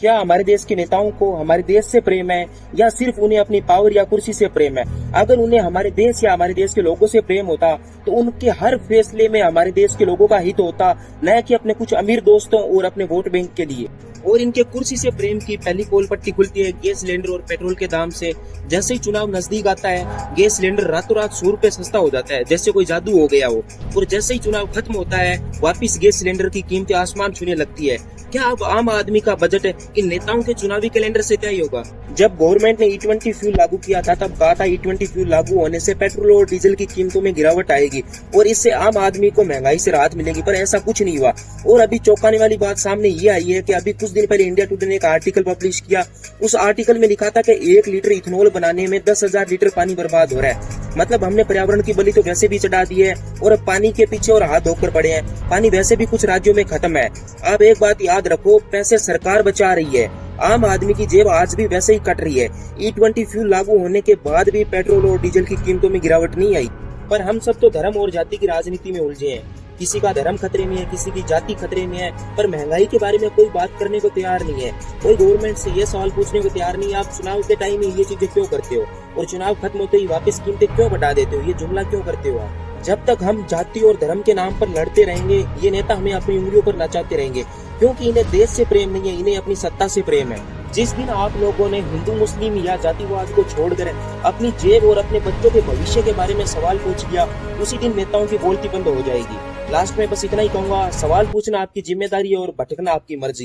क्या हमारे देश के नेताओं को हमारे देश से प्रेम है या सिर्फ उन्हें अपनी पावर या कुर्सी से प्रेम है? अगर उन्हें हमारे देश या हमारे देश के लोगों से प्रेम होता तो उनके हर फैसले में हमारे देश के लोगों का हित होता, न कि अपने कुछ अमीर दोस्तों और अपने वोट बैंक के लिए। और इनके कुर्सी से प्रेम की पहली पोल पट्टी खुलती है गैस सिलेंडर और पेट्रोल के दाम से। जैसे ही चुनाव नजदीक आता है, गैस सिलेंडर रातों रात 100 रुपए सस्ता हो जाता है, जैसे कोई जादू हो गया हो। और जैसे ही चुनाव खत्म होता है, वापिस गैस सिलेंडर की कीमतें आसमान छूने लगती है। क्या अब आम आदमी का बजट इन नेताओं के चुनावी कैलेंडर से तय होगा? जब गवर्नमेंट ने E20 फ्यूल लागू किया था, तब कहा था E20 फ्यूल लागू होने से पेट्रोल और डीजल की कीमतों में गिरावट आएगी और इससे आम आदमी को महंगाई से राहत मिलेगी, पर ऐसा कुछ नहीं हुआ। और अभी चौंकाने वाली बात सामने ये आई है कि अभी कुछ दिन पहले इंडिया टुडे ने एक आर्टिकल पब्लिश किया। उस आर्टिकल में लिखा था कि 1 लीटर इथेनॉल बनाने में 10,000 लीटर पानी बर्बाद हो रहा है। मतलब हमने पर्यावरण की बलि तो वैसे भी चढ़ा दी है और अब पानी के पीछे और हाथ धोकर पड़े हैं। पानी वैसे भी कुछ राज्यों में खत्म है। अब एक बात याद रखो, पैसे सरकार बचा रही है, आम आदमी की जेब आज भी वैसे ही कट रही है। E20 फ्यूल लागू होने के बाद भी पेट्रोल और डीजल की कीमतों में गिरावट नहीं आई। पर हम सब तो धर्म और जाति की राजनीति में उलझे हैं। किसी का धर्म खतरे में है, किसी की जाति खतरे में है, पर महंगाई के बारे में कोई बात करने को तैयार नहीं है। कोई गवर्नमेंट से ये सवाल पूछने को तैयार नहीं है, आप चुनाव के टाइम में ये चीजें क्यों करते हो और चुनाव खत्म होते ही वापस कीमतें क्यों बढ़ा देते हो? ये जुमला क्यों करते हो आप? जब तक हम जाति और धर्म के नाम पर लड़ते रहेंगे, ये नेता हमें अपनी उंगलियों पर नचाते रहेंगे, क्योंकि इन्हें देश से प्रेम नहीं है, इन्हें अपनी सत्ता से प्रेम है। जिस दिन आप लोगों ने हिंदू मुस्लिम या जातिवाद को छोड़कर अपनी जेब और अपने बच्चों के भविष्य के बारे में सवाल पूछ लिया, उसी दिन नेताओं की बोलती बंद हो जाएगी। लास्ट में बस इतना ही कहूंगा, सवाल पूछना आपकी जिम्मेदारी और भटकना आपकी मर्जी।